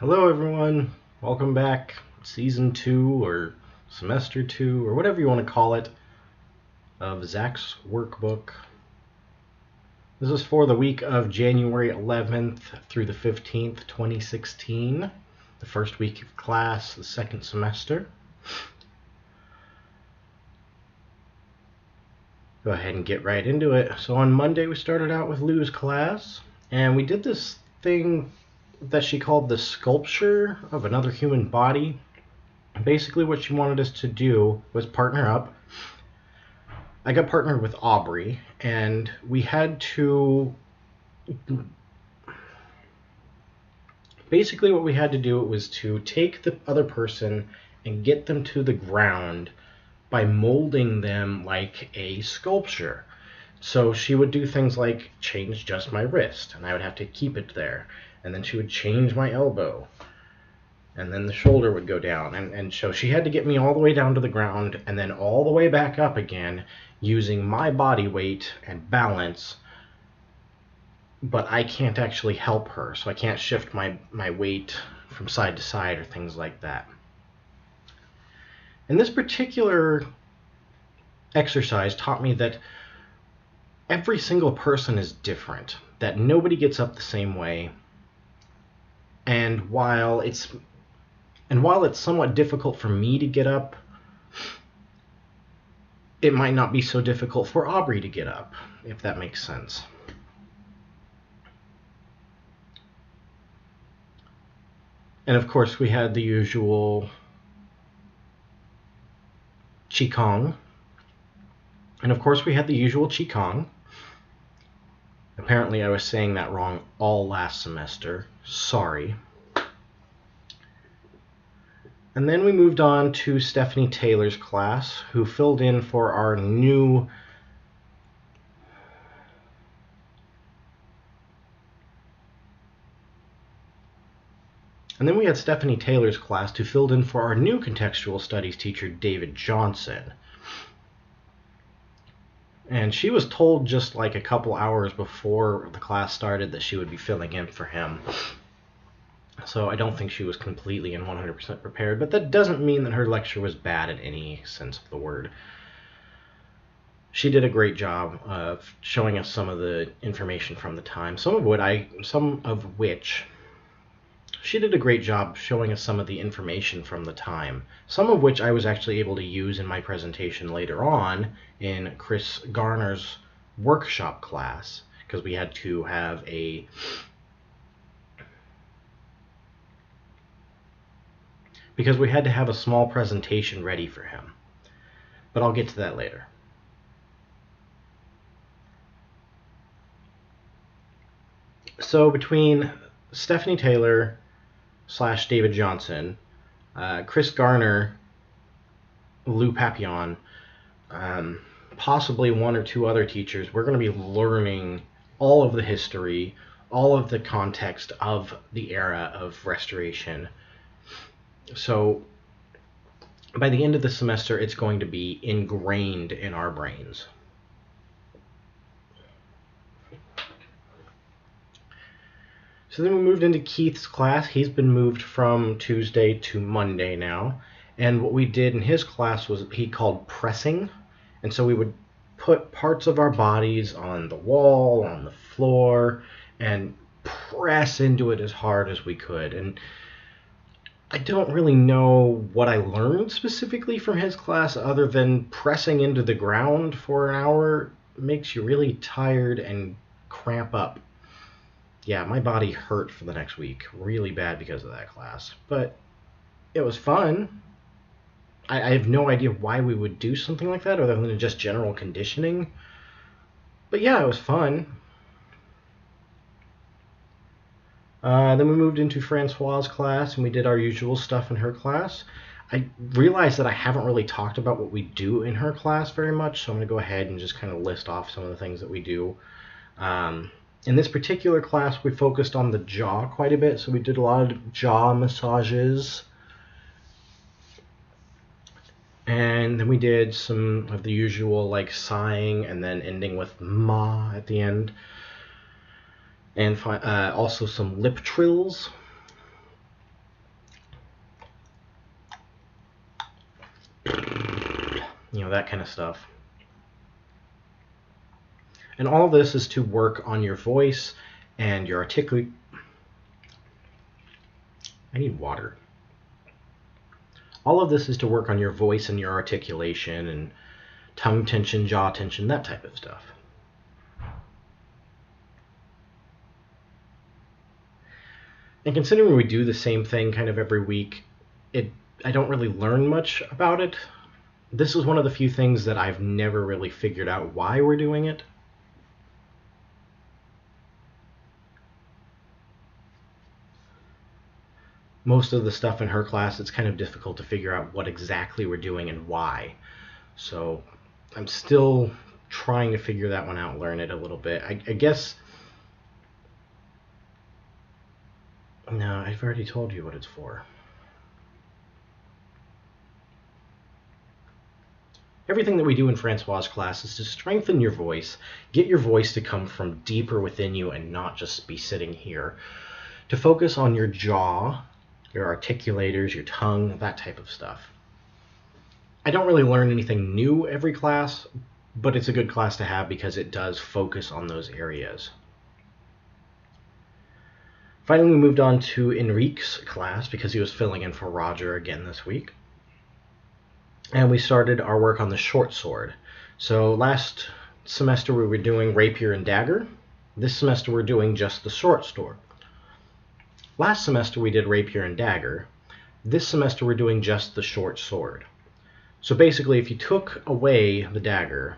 Hello everyone, welcome back. Season 2 or Semester 2 or whatever you want to call it of Zach's workbook. This is for the week of January 11th through the 15th, 2016. The first week of class, the second semester. Go ahead and get right into it. So on Monday we started out with Lou's class, and we did this thing that she called the sculpture of another human body. Basically what she wanted us to do was partner up. I got partnered with Aubrey, and we had to... Basically what we had to do was to take the other person and get them to the ground by molding them like a sculpture. So she would do things like change just my wrist, and I would have to keep it there. And then she would change my elbow, and then the shoulder would go down. And so she had to get me all the way down to the ground and then all the way back up again using my body weight and balance. But I can't actually help her, so I can't shift my weight from side to side or things like that. And this particular exercise taught me that every single person is different, that nobody gets up the same way. And while it's somewhat difficult for me to get up, it might not be so difficult for Aubrey to get up, if that makes sense. And of course we had the usual Qigong. And of course we had the usual Qigong. Apparently I was saying that wrong all last semester. Sorry. And then we moved on to Stephanie Taylor's class, who filled in for our new... And then we had Stephanie Taylor's class, who filled in for our new contextual studies teacher, David Johnson. And she was told just like a couple hours before the class started that she would be filling in for him. So I don't think she was completely and 100% prepared, but that doesn't mean that her lecture was bad in any sense of the word. She did a great job of showing us some of the information from the time, some of which she did a great job showing us some of the information from the time, some of which I was actually able to use in my presentation later on in Chris Garner's workshop class, because we had to have a small presentation ready for him. But I'll get to that later. So between Stephanie Taylor / David Johnson, Chris Garner, Lou Papillon, possibly one or two other teachers, we're going to be learning all of the history, all of the context of the era of Restoration. So by the end of the semester, it's going to be ingrained in our brains. So then we moved into Keith's class. He's been moved from Tuesday to Monday now. And what we did in his class was he called pressing. And so we would put parts of our bodies on the wall, on the floor, and press into it as hard as we could. And I don't really know what I learned specifically from his class other than pressing into the ground for an hour makes you really tired and cramp up. Yeah, my body hurt for the next week really bad because of that class. But it was fun. I have no idea why we would do something like that other than just general conditioning. But yeah, it was fun. Then we moved into Francois's class, and we did our usual stuff in her class. I realized that I haven't really talked about what we do in her class very much, so I'm going to go ahead and just kind of list off some of the things that we do. In this particular class, we focused on the jaw quite a bit, so we did a lot of jaw massages. And then we did some of the usual, like sighing and then ending with ma at the end. And also some lip trills. that kind of stuff. And all this is to work on your voice and your articulate. I need water. All of this is to work on your voice and your articulation and tongue tension, jaw tension, that type of stuff. And considering we do the same thing kind of every week, I don't really learn much about it. This is one of the few things that I've never really figured out why we're doing it. Most of the stuff in her class, it's kind of difficult to figure out what exactly we're doing and why. So I'm still trying to figure that one out, learn it a little bit. I guess... No, I've already told you what it's for. Everything that we do in Francois' class is to strengthen your voice, get your voice to come from deeper within you and not just be sitting here. To focus on your jaw, your articulators, your tongue, that type of stuff. I don't really learn anything new every class, but it's a good class to have because it does focus on those areas. Finally, we moved on to Enrique's class because he was filling in for Roger again this week. And we started our work on the short sword. So last semester we were doing rapier and dagger. This semester we're doing just the short sword. Last semester we did rapier and dagger. This semester we're doing just the short sword. So basically, if you took away the dagger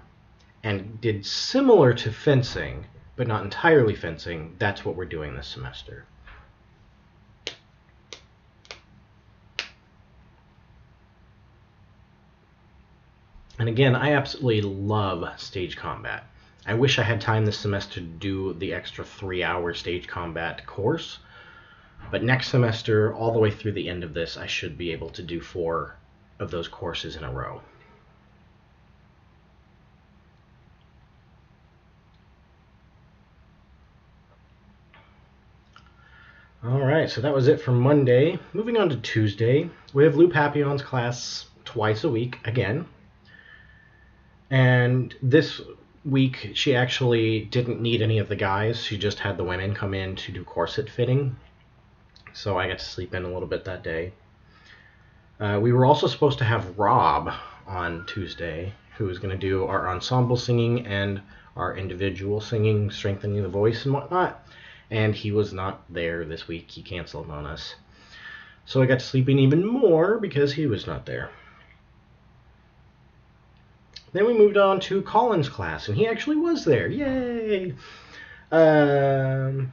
and did similar to fencing, but not entirely fencing, that's what we're doing this semester. And again, I absolutely love stage combat. I wish I had time this semester to do the extra 3-hour stage combat course. But next semester, all the way through the end of this, I should be able to do 4 of those courses in a row. Alright, so that was it for Monday. Moving on to Tuesday, we have Lou Papillon's class twice a week again. And this week, she actually didn't need any of the guys. She just had the women come in to do corset fitting. So I got to sleep in a little bit that day. We were also supposed to have Rob on Tuesday, who was going to do our ensemble singing and our individual singing, strengthening the voice and whatnot. And he was not there this week. He canceled on us. So I got to sleep in even more because he was not there. Then we moved on to Colin's class, and he actually was there. Yay! Then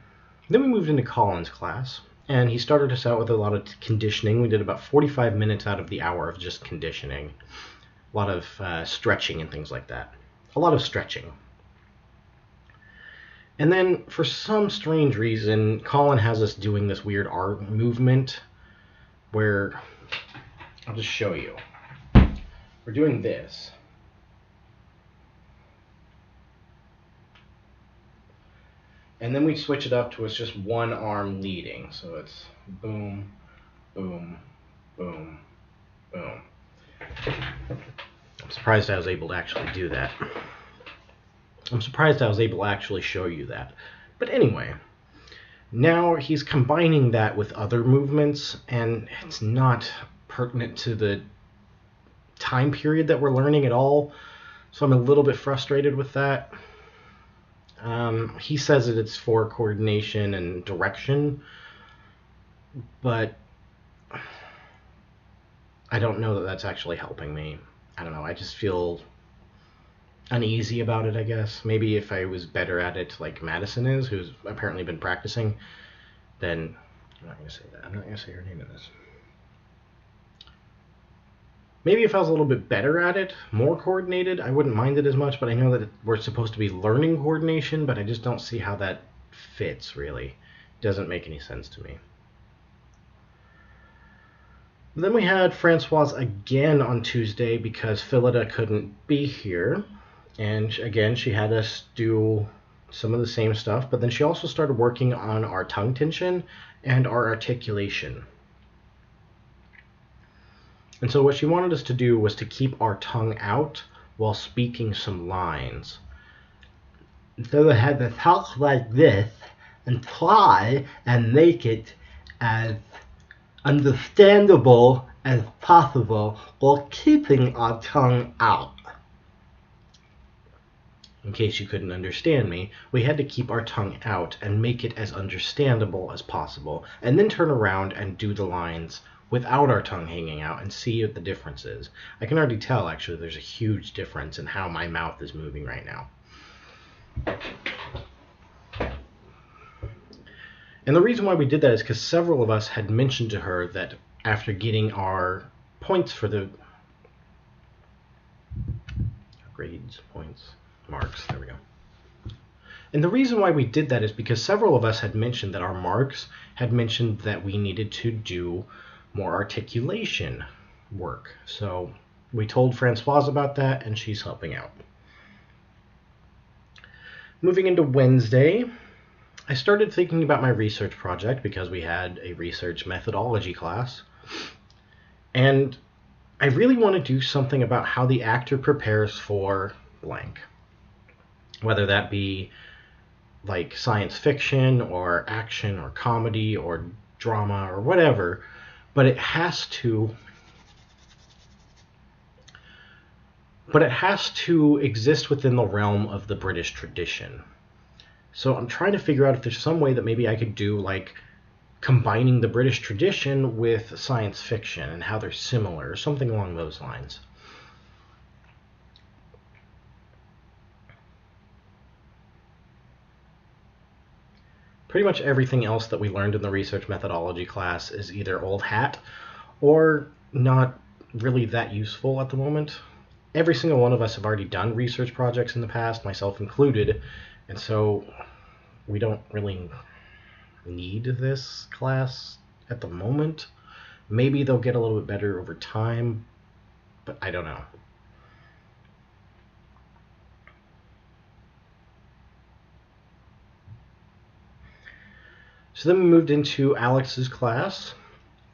we moved into Colin's class, and he started us out with a lot of conditioning. We did about 45 minutes out of the hour of just conditioning. A lot of stretching and things like that. A lot of stretching. And then, for some strange reason, Colin has us doing this weird arm movement where... I'll just show you. We're doing this. And then we switch it up to it's just one arm leading. So it's boom, boom, boom, boom. I'm surprised I was able to actually do that. I'm surprised I was able to actually show you that. But anyway, now he's combining that with other movements, and it's not pertinent to the time period that we're learning at all. So I'm a little bit frustrated with that. He says that it's for coordination and direction, but I don't know that that's actually helping me. I don't know, I just feel uneasy about it, I guess. Maybe if I was better at it like Madison is, who's apparently been practicing, then... I'm not going to say that. I'm not going to say her name in this. Maybe if I was a little bit better at it, more coordinated, I wouldn't mind it as much, but I know that we're supposed to be learning coordination, but I just don't see how that fits, really. It doesn't make any sense to me. Then we had Francoise again on Tuesday because Phillida couldn't be here. And again, she had us do some of the same stuff, but then she also started working on our tongue tension and our articulation. And so what she wanted us to do was to keep our tongue out while speaking some lines. So we had to talk like this and try and make it as understandable as possible while keeping our tongue out. In case you couldn't understand me, we had to keep our tongue out and make it as understandable as possible, and then turn around and do the lines without our tongue hanging out and see what the difference is. I can already tell, actually, there's a huge difference in how my mouth is moving right now. And the reason why we did that is because several of us had mentioned to her that after getting our points for the grades, points, marks, there we go. And the reason why we did that is because several of us had mentioned that our marks had mentioned that we needed to do more articulation work. So we told Francoise about that, and she's helping out. Moving into Wednesday, I started thinking about my research project because we had a research methodology class. And I really want to do something about how the actor prepares for blank. Whether that be like science fiction or action or comedy or drama or whatever, but it has to exist within the realm of the British tradition. So I'm trying to figure out if there's some way that maybe I could do like combining the British tradition with science fiction and how they're similar or something along those lines. Pretty much everything else that we learned in the research methodology class is either old hat or not really that useful at the moment. Every single one of us have already done research projects in the past, myself included, and so we don't really need this class at the moment. Maybe they'll get a little bit better over time, but I don't know. So then we moved into Alex's class.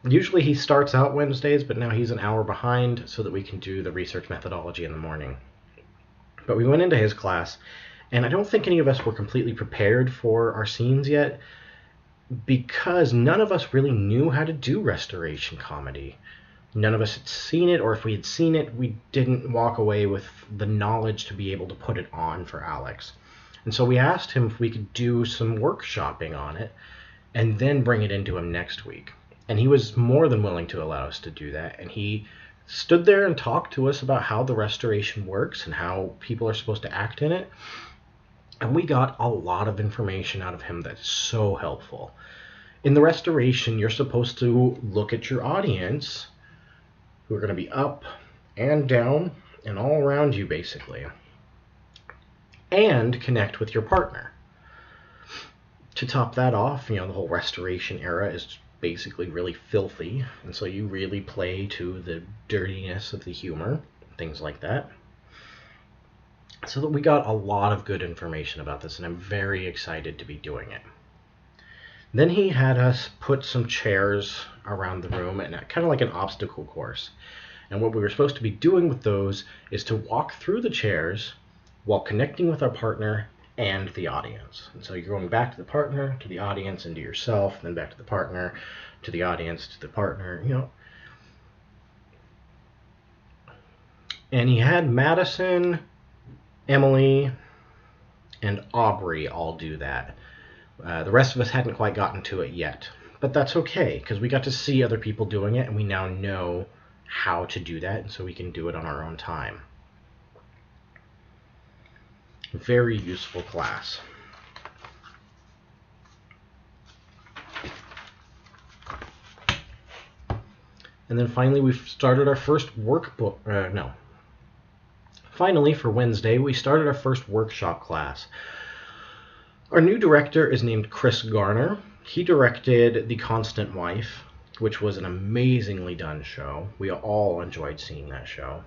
Usually he starts out Wednesdays, but now he's an hour behind so that we can do the research methodology in the morning. But we went into his class, and I don't think any of us were completely prepared for our scenes yet because none of us really knew how to do restoration comedy. None of us had seen it, or if we had seen it, we didn't walk away with the knowledge to be able to put it on for Alex. And so we asked him if we could do some workshopping on it and then bring it into him next week. And he was more than willing to allow us to do that. And he stood there and talked to us about how the restoration works and how people are supposed to act in it. And we got a lot of information out of him that's so helpful. In the restoration, you're supposed to look at your audience, who are going to be up and down and all around you, basically, and connect with your partner. To top that off, the whole restoration era is basically really filthy, and so you really play to the dirtiness of the humor, things like that. So that we got a lot of good information about this, and I'm very excited to be doing it. Then he had us put some chairs around the room, and kind of like an obstacle course. And what we were supposed to be doing with those is to walk through the chairs while connecting with our partner and the audience. And so you're going back to the partner, to the audience, and to yourself, then back to the partner, to the audience, to the partner, And he had Madison, Emily, and Aubrey all do that. The rest of us hadn't quite gotten to it yet. But that's okay, because we got to see other people doing it, and we now know how to do that, and so we can do it on our own time. Very useful class. And then finally, we've started our first workbook. Finally, for Wednesday, we started our first workshop class. Our new director is named Chris Garner. He directed The Constant Wife, which was an amazingly done show. We all enjoyed seeing that show.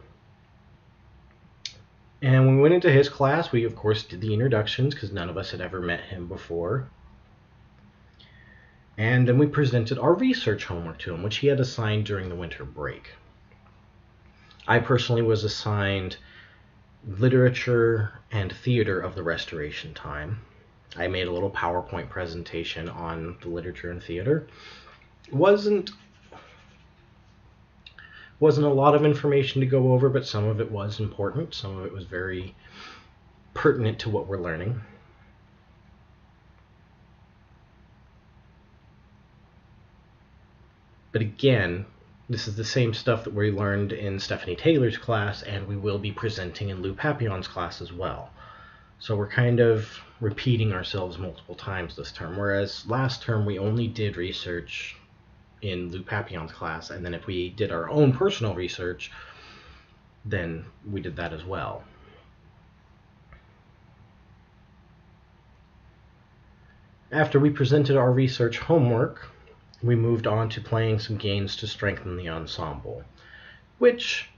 And when we went into his class, we, of course, did the introductions because none of us had ever met him before. And then we presented our research homework to him, which he had assigned during the winter break. I personally was assigned literature and theater of the Restoration time. I made a little PowerPoint presentation on the literature and theater. Wasn't a lot of information to go over, but some of it was important. Some of it was very pertinent to what we're learning. But again, this is the same stuff that we learned in Stephanie Taylor's class, and we will be presenting in Lou Papillon's class as well. So we're kind of repeating ourselves multiple times this term, whereas last term we only did research in Lou Papillon's class, and then if we did our own personal research, then we did that as well. After we presented our research homework, we moved on to playing some games to strengthen the ensemble, which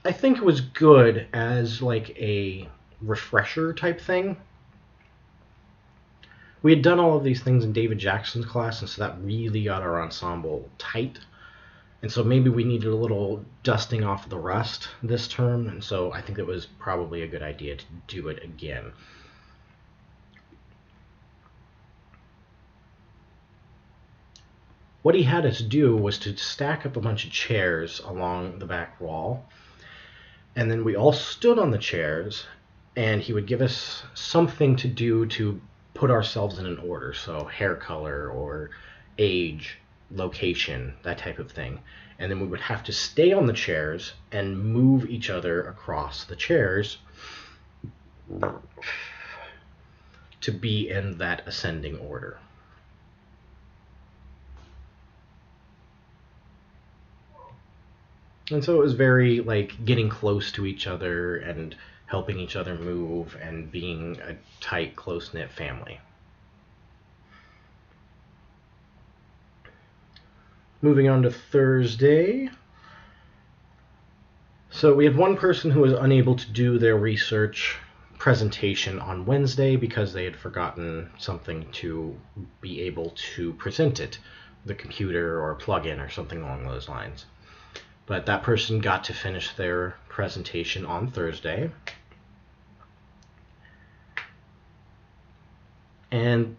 I think was good as like a refresher type thing. We had done all of these things in David Jackson's class, and so that really got our ensemble tight. And so maybe we needed a little dusting off the rust this term, and so I think it was probably a good idea to do it again. What he had us do was to stack up a bunch of chairs along the back wall, and then we all stood on the chairs, and he would give us something to do to put ourselves in an order, so hair color or age, location, that type of thing. And then we would have to stay on the chairs and move each other across the chairs to be in that ascending order. And so it was very like getting close to each other and helping each other move and being a tight, close-knit family. Moving on to Thursday. So we had one person who was unable to do their research presentation on Wednesday because they had forgotten something to be able to present it, the computer or a plug-in or something along those lines. But that person got to finish their presentation on Thursday. And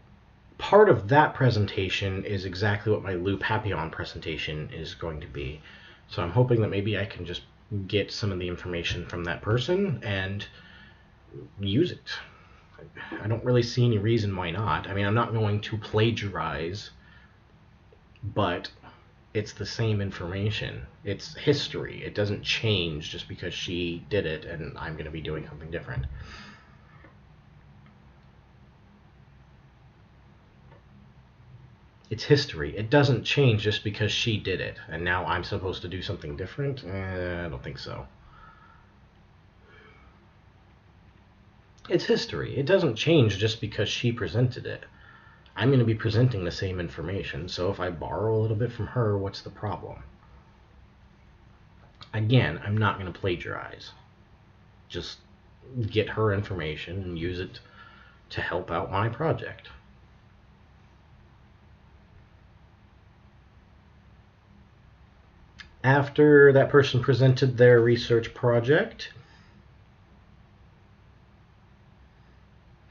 part of that presentation is exactly what my Lou Papillon presentation is going to be. So I'm hoping that maybe I can just get some of the information from that person and use it. I don't really see any reason why not. I mean, I'm not going to plagiarize, but it's the same information. It's history. It doesn't change just because she did it and I'm going to be doing something different. It's history. It doesn't change just because she did it and now I'm supposed to do something different. I don't think so. It's history. It doesn't change just because she presented it. I'm going to be presenting the same information, so if I borrow a little bit from her, what's the problem? Again, I'm not going to plagiarize. Just get her information and use it to help out my project. After that person presented their research project,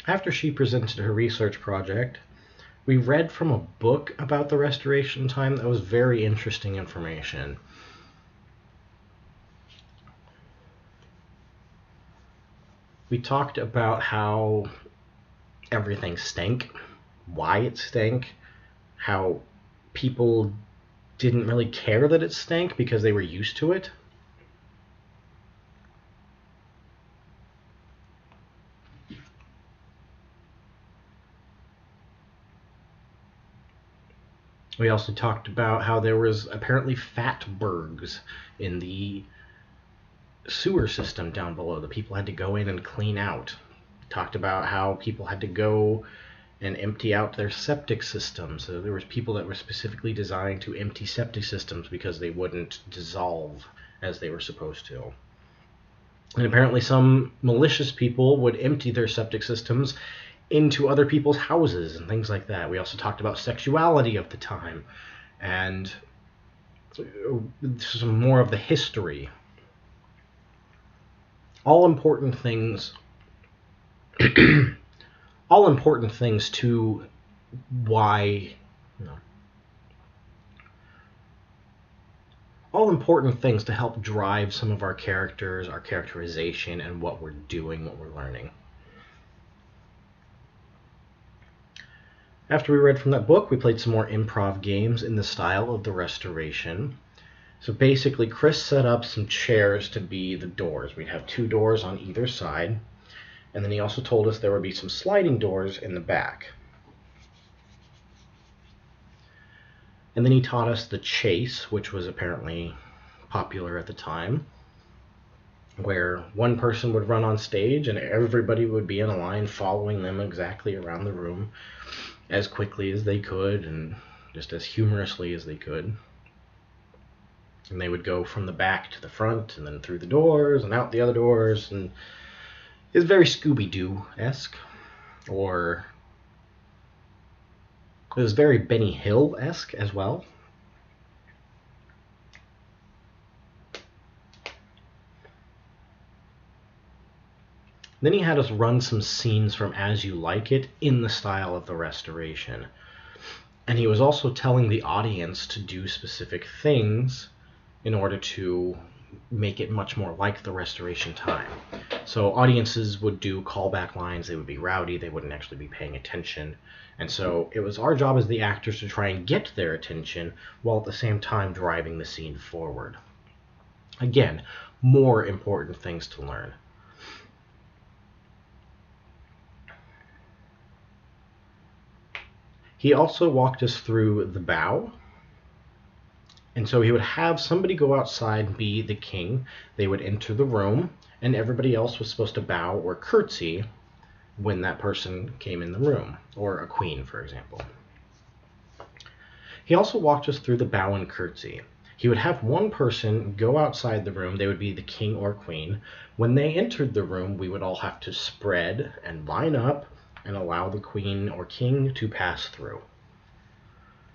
after she presented her research project, we read from a book about the Restoration time that was very interesting information. We talked about how everything stank, why it stank, how people didn't really care that it stank because they were used to it. We also talked about how there was apparently fatbergs in the sewer system down below that people had to go in and clean out. Talked about how people had to go and empty out their septic systems. So there was people that were specifically designed to empty septic systems because they wouldn't dissolve as they were supposed to. And apparently some malicious people would empty their septic systems into other people's houses and things like that. We also talked about sexuality of the time and some more of the history all important things, all important things to why, no, all important things to help drive some of our characters, our characterization, and what we're doing, what we're learning. After we read from that book, we played some more improv games in the style of the Restoration. So basically, Chris set up some chairs to be the doors. We'd have 2 doors on either side, and then he also told us there would be some sliding doors in the back. And then he taught us the chase, which was apparently popular at the time, where one person would run on stage and everybody would be in a line following them exactly around the room as quickly as they could and just as humorously as they could. And they would go from the back to the front and then through the doors and out the other doors, and it was very Scooby-Doo-esque, or it was very Benny Hill-esque as well. Then he had us run some scenes from As You Like It in the style of the Restoration. And he was also telling the audience to do specific things in order to make it much more like the Restoration time. So audiences would do callback lines, they would be rowdy, they wouldn't actually be paying attention. And so it was our job as the actors to try and get their attention while at the same time driving the scene forward. Again, more important things to learn. He also walked us through the bow. And so he would have somebody go outside and be the king. They would enter the room, and everybody else was supposed to bow or curtsy when that person came in the room, or a queen, for example. He also walked us through the bow and curtsy. He would have one person go outside the room. They would be the king or queen. When they entered the room, we would all have to spread and line up and allow the queen or king to pass through.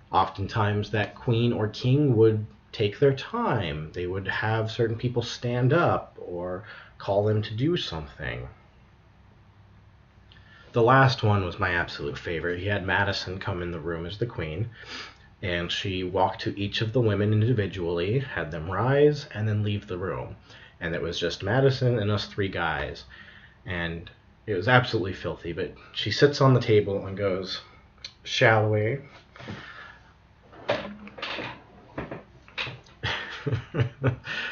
Oftentimes that queen or king would take their time. They would have certain people stand up or call them to do something. The last one was my absolute favorite. He had Madison come in the room as the queen, and she walked to each of the women individually, had them rise, and then leave the room. And it was just Madison and us 3 guys. And it was absolutely filthy, but she sits on the table and goes, "Shall we?"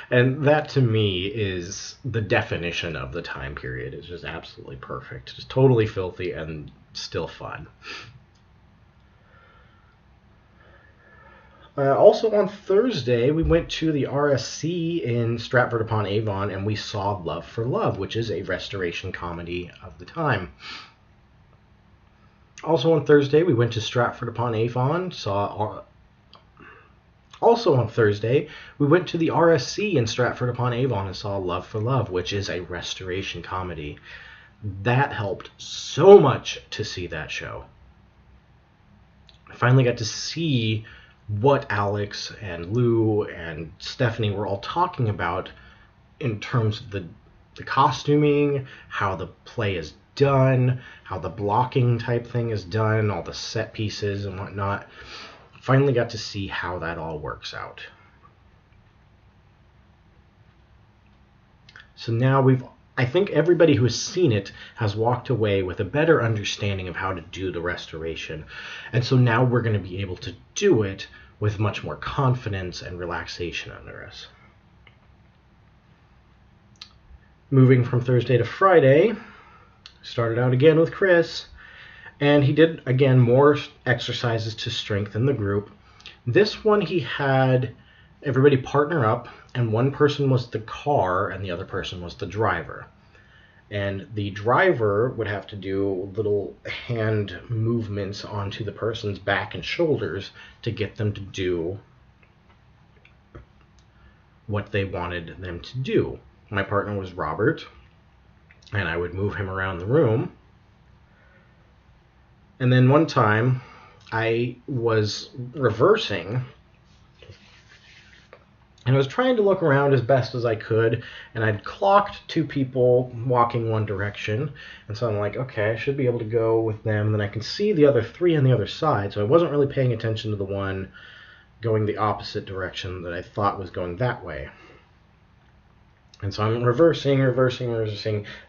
And that to me is the definition of the time period. It's just absolutely perfect. Just totally filthy and still fun. Also on Thursday, we went to the RSC in Stratford-upon-Avon, and we saw Love for Love, which is a restoration comedy of the time. Also on Thursday, we went to Stratford-upon-Avon, Also on Thursday, we went to the RSC in Stratford-upon-Avon and saw Love for Love, which is a restoration comedy. That helped so much to see that show. I finally got to see what Alex and Lou and Stephanie were all talking about in terms of the costuming, how the play is done, how the blocking type thing is done, all the set pieces and whatnot. Finally got to see how that all works out. So now I think everybody who has seen it has walked away with a better understanding of how to do the restoration. And so now we're going to be able to do it with much more confidence and relaxation under us. Moving from Thursday to Friday, started out again with Chris. And he did, again, more exercises to strengthen the group. This one he had everybody partner up, and one person was the car and the other person was the driver. And the driver would have to do little hand movements onto the person's back and shoulders to get them to do what they wanted them to do. My partner was Robert, and I would move him around the room. And then one time, I was reversing And I was trying to look around as best as I could, and I'd clocked 2 people walking one direction. And so I'm like, okay, I should be able to go with them. And then I can see the other 3 on the other side. So I wasn't really paying attention to the one going the opposite direction that I thought was going that way. And so I'm reversing,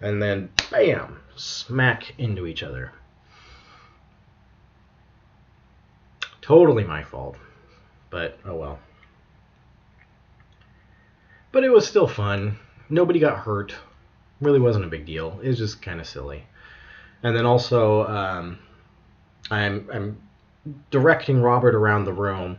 and then bam, smack into each other. Totally my fault, but oh well. But it was still fun. Nobody got hurt. Really wasn't a big deal. It was just kind of silly. And then also, I'm directing Robert around the room,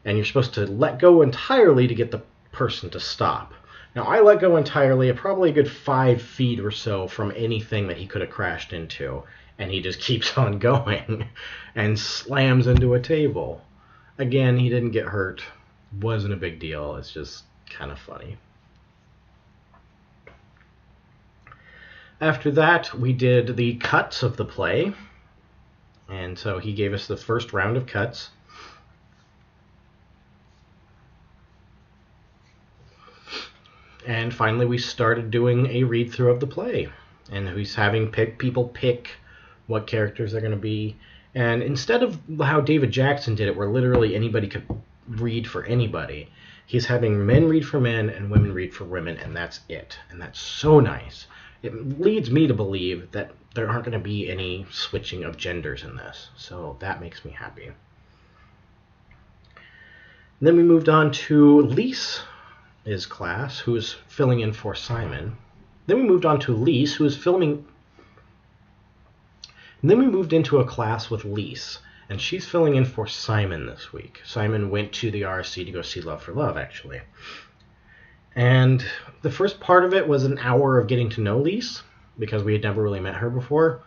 and you're supposed to let go entirely to get the person to stop. Now, I let go entirely at probably a good 5 feet or so from anything that he could have crashed into, and he just keeps on going and slams into a table. Again, he didn't get hurt. Wasn't a big deal. It's just kind of funny. After that, we did the cuts of the play, and so he gave us the first round of cuts. And finally, we started doing a read-through of the play, and he's having people pick what characters they're going to be. And instead of how David Jackson did it, where literally anybody could read for anybody, he's having men read for men and women read for women, and that's it. And that's so nice. It leads me to believe that there aren't going to be any switching of genders in this, so that makes me happy. And then we moved on to Lisa's class, who is filling in for Simon. Then we moved on to Lise, who is filming. And then we moved into a class with Lise, and she's filling in for Simon this week. Simon went to the RSC to go see Love for Love, actually. And the first part of it was an hour of getting to know Lise, because we had never really met her before.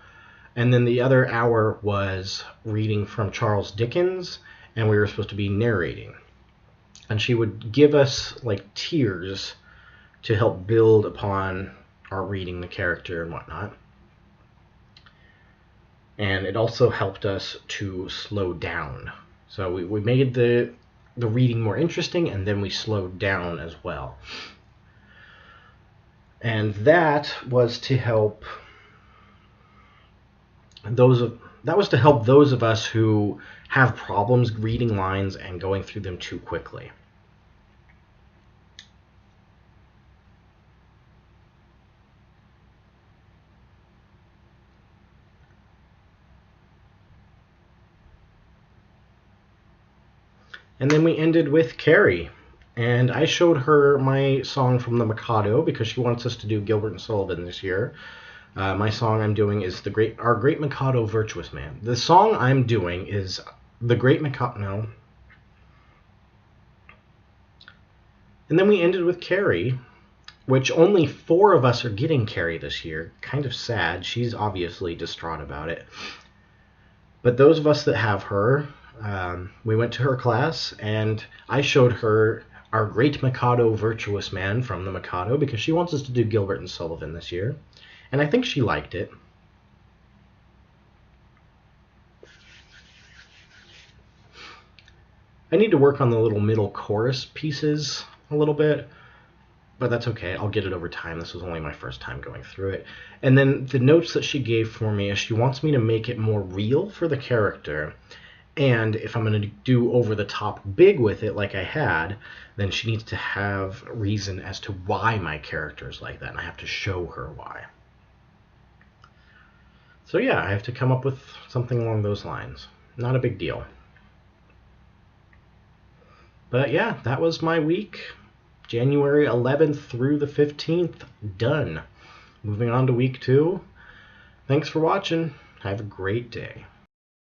And then the other hour was reading from Charles Dickens, and we were supposed to be narrating. And she would give us like tiers to help build upon our reading the character and whatnot. And it also helped us to slow down. So we made the reading more interesting, and then we slowed down as well. And that was to help those of us who have problems reading lines and going through them too quickly. And then we ended with Carrie. And I showed her my song from the Mikado because she wants us to do Gilbert and Sullivan this year. My song I'm doing is Our Great Mikado Virtuous Man. The song I'm doing is The Great Mikado. No. And then we ended with Carrie, which only 4 of us are getting Carrie this year. Kind of sad. She's obviously distraught about it. But those of us that have her, we went to her class, and I showed her Our Great Mikado Virtuous Man from the Mikado because she wants us to do Gilbert and Sullivan this year. And I think she liked it. I need to work on the little middle chorus pieces a little bit, but that's okay. I'll get it over time. This was only my first time going through it. And then the notes that she gave for me is she wants me to make it more real for the character. And if I'm going to do over the top big with it like I had, then she needs to have reason as to why my character is like that, and I have to show her why. So yeah, I have to come up with something along those lines. Not a big deal. But yeah, that was my week. January 11th through the 15th, done. Moving on to week 2. Thanks for watching. Have a great day.